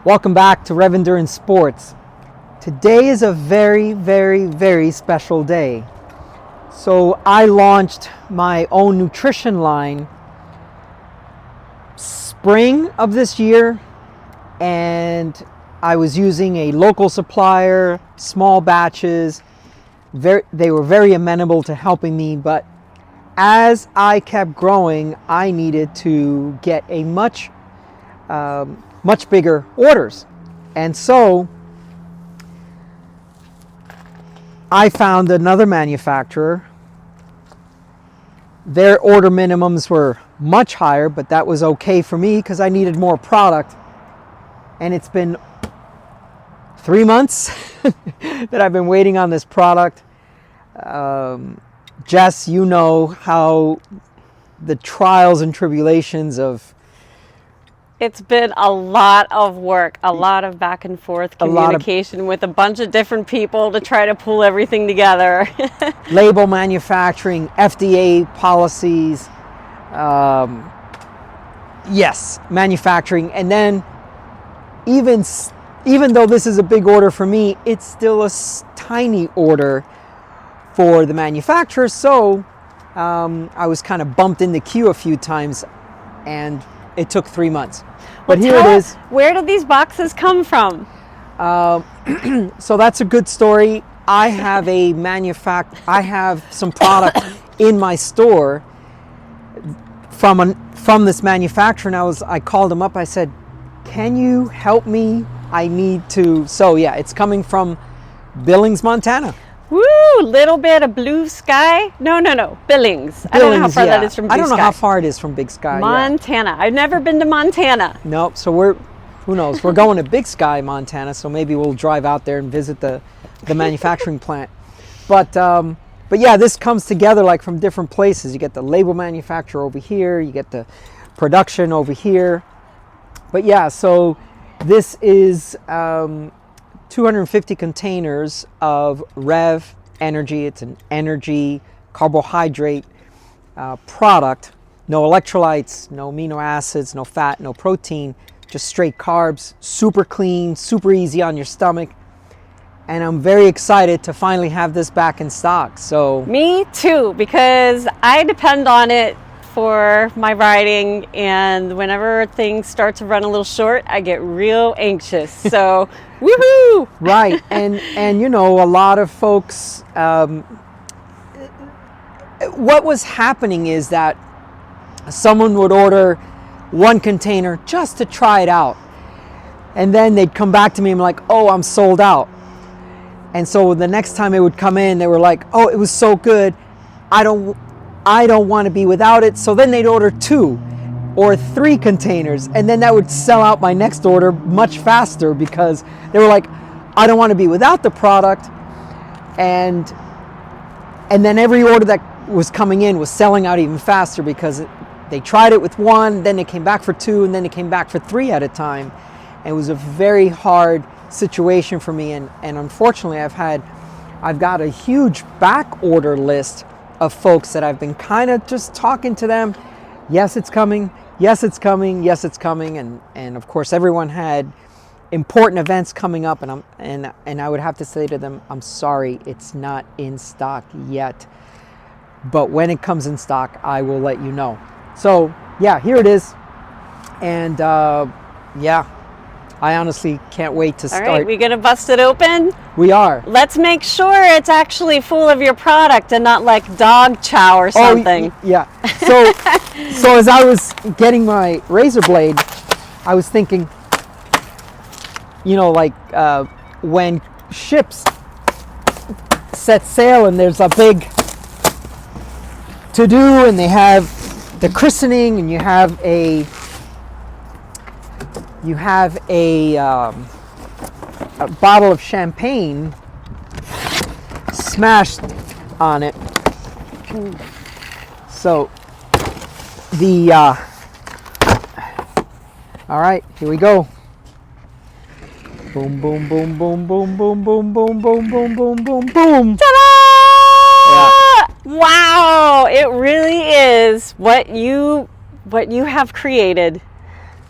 Welcome back to REV Endurance Sports. Today is a very, very, very special day. So I launched my own nutrition line spring of this year, and I was using a local supplier, small batches. They were very amenable to helping me, but as I kept growing, I needed to get a much bigger orders. And so I found another manufacturer. Their order minimums were much higher, but that was okay for me because I needed more product. And it's been 3 months that I've been waiting on this product. Jess, you know how the trials and tribulations of... It's been a lot of work, a lot of back and forth communication with a bunch of different people to try to pull everything together. Label manufacturing, FDA policies, yes, manufacturing. And then even though this is a big order for me, it's still a tiny order for the manufacturer. So I was kind of bumped in the queue a few times, and it took 3 months. But here it is. Where did these boxes come from? So that's a good story. I have I have some product in my store from this manufacturer, and I called them up. I said, "Can you help me? I need to." So yeah, it's coming from Billings, Montana. Woo! Little bit of blue sky. No. Billings. I don't know how far that is from Blue Sky. I don't know how far it is from Big Sky. Montana. Yeah. I've never been to Montana. Nope. So who knows? We're going to Big Sky, Montana. So maybe we'll drive out there and visit the manufacturing plant. But yeah, this comes together like from different places. You get the label manufacturer over here. You get the production over here. But yeah, so this is 250 containers of REV energy. It's an energy carbohydrate product. No electrolytes, no amino acids, no fat, no protein, just straight carbs. Super clean, super easy on your stomach. And I'm very excited to finally have this back in stock. So me too, because I depend on it for my riding, and whenever things start to run a little short, I get real anxious. So woohoo! Right. And you know, a lot of folks, what was happening is that someone would order one container just to try it out, and then they'd come back to me and be like, "Oh, I'm sold out." And so the next time it would come in, they were like, "Oh, it was so good, I don't want to be without it." So then they'd order 2 or 3 containers, and then that would sell out my next order much faster because they were like, "I don't want to be without the product." And then every order that was coming in was selling out even faster because they tried it with 1, then they came back for 2, and then they came back for 3 at a time. And it was a very hard situation for me, and unfortunately I've got a huge back order list of folks that I've been kind of just talking to them. Yes, it's coming. Yes, it's coming. Yes, it's coming. And of course, everyone had important events coming up, and I would have to say to them, "I'm sorry, it's not in stock yet. But when it comes in stock, I will let you know." So yeah, here it is. And yeah, I honestly can't wait to start. All right, we gonna bust it open? We are. Let's make sure it's actually full of your product and not like dog chow or something. Oh, yeah. So as I was getting my razor blade, I was thinking, you know, like when ships set sail and there's a big to-do, and they have the christening, and you have a bottle of champagne smashed on it. So all right, here we go. Boom, boom, boom, boom, boom, boom, boom, boom, boom, boom, boom, boom, boom. Ta-da! Yeah. Wow, it really is what you have created.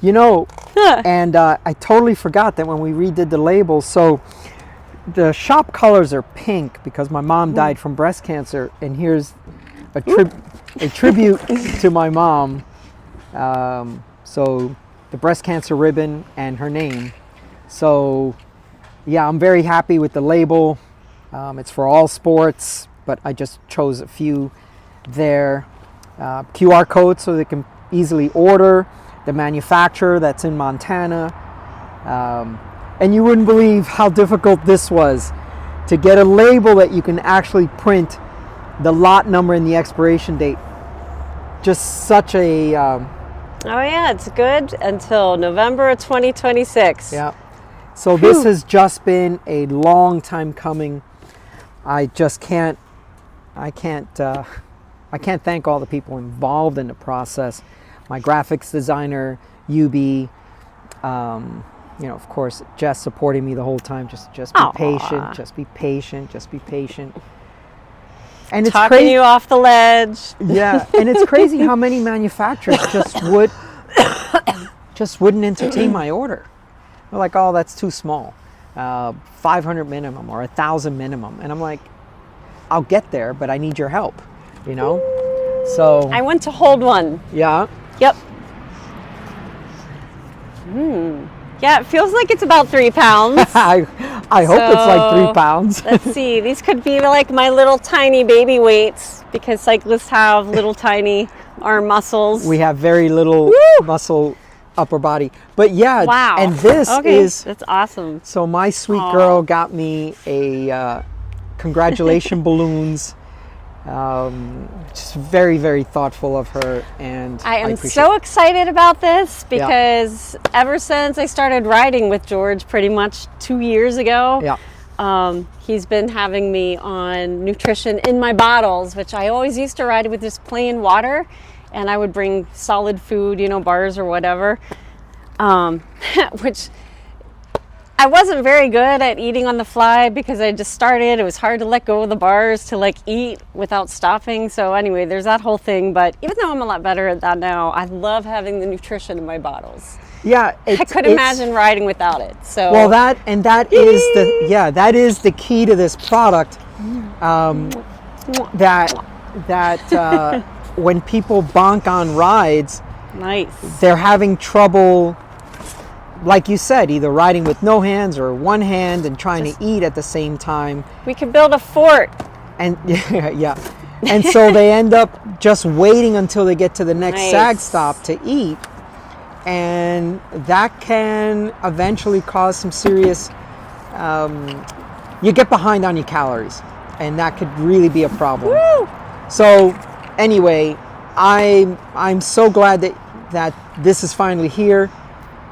You know, And I totally forgot that when we redid the labels. So the shop colors are pink because my mom died from breast cancer. And here's a tribute to my mom. So the breast cancer ribbon and her name. So yeah, I'm very happy with the label. It's for all sports, but I just chose a few there. QR code so they can easily order. The manufacturer that's in Montana. And you wouldn't believe how difficult this was to get a label that you can actually print the lot number and the expiration date. Just such a... Oh yeah, it's good until November of 2026. Yeah. So this has just been a long time coming. I can't thank all the people involved in the process. My graphics designer, UB, of course, Jess supporting me the whole time. Just be patient, just be patient, just be patient. And it's talking crazy. You off the ledge. Yeah, and it's crazy how many manufacturers just wouldn't entertain my order. They're like, oh, that's too small, 500 minimum or 1,000 minimum, and I'm like, I'll get there, but I need your help, So I went to hold one. Yeah. Yep. Yeah, it feels like it's about 3 pounds. I hope it's like 3 pounds. Let's see. These could be like my little tiny baby weights because cyclists have little tiny arm muscles. We have very little muscle upper body. But yeah, wow. And this is... That's awesome. So my sweet girl got me a congratulation balloons. Just very, very thoughtful of her, and I am so excited about this because ever since I started riding with George pretty much 2 years ago, he's been having me on nutrition in my bottles, which I always used to ride with just plain water, and I would bring solid food, bars or whatever, which I wasn't very good at eating on the fly because I just started. It was hard to let go of the bars to eat without stopping. So anyway, there's that whole thing. But even though I'm a lot better at that now, I love having the nutrition in my bottles. Yeah, I couldn't imagine riding without it. So well, that is the key to this product. That when people bonk on rides, they're having trouble. Like you said, either riding with no hands or one hand and trying to eat at the same time. We could build a fort. And and so they end up just waiting until they get to the next sag stop to eat. And that can eventually cause some serious, you get behind on your calories, and that could really be a problem. Woo! So anyway, I'm so glad that this is finally here.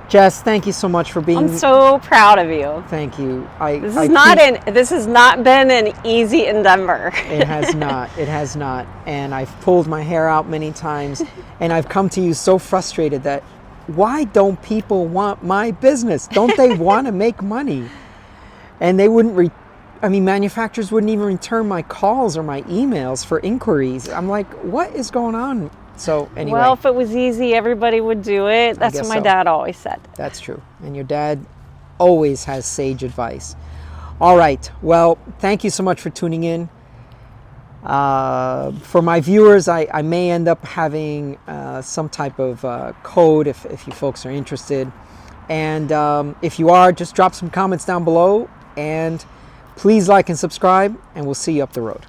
Jess, thank you so much for being... I'm so proud of you. Thank you. This has not been an easy endeavor. It has not. It has not. And I've pulled my hair out many times, and I've come to you so frustrated that why don't people want my business? Don't they want to make money? And they wouldn't... manufacturers wouldn't even return my calls or my emails for inquiries. I'm like, what is going on? So anyway. Well, if it was easy, everybody would do it. That's what my dad always said. That's true. And your dad always has sage advice. All right. Well, thank you so much for tuning in. For my viewers, I may end up having some type of code if you folks are interested. And if you are, just drop some comments down below. And please like and subscribe, and we'll see you up the road.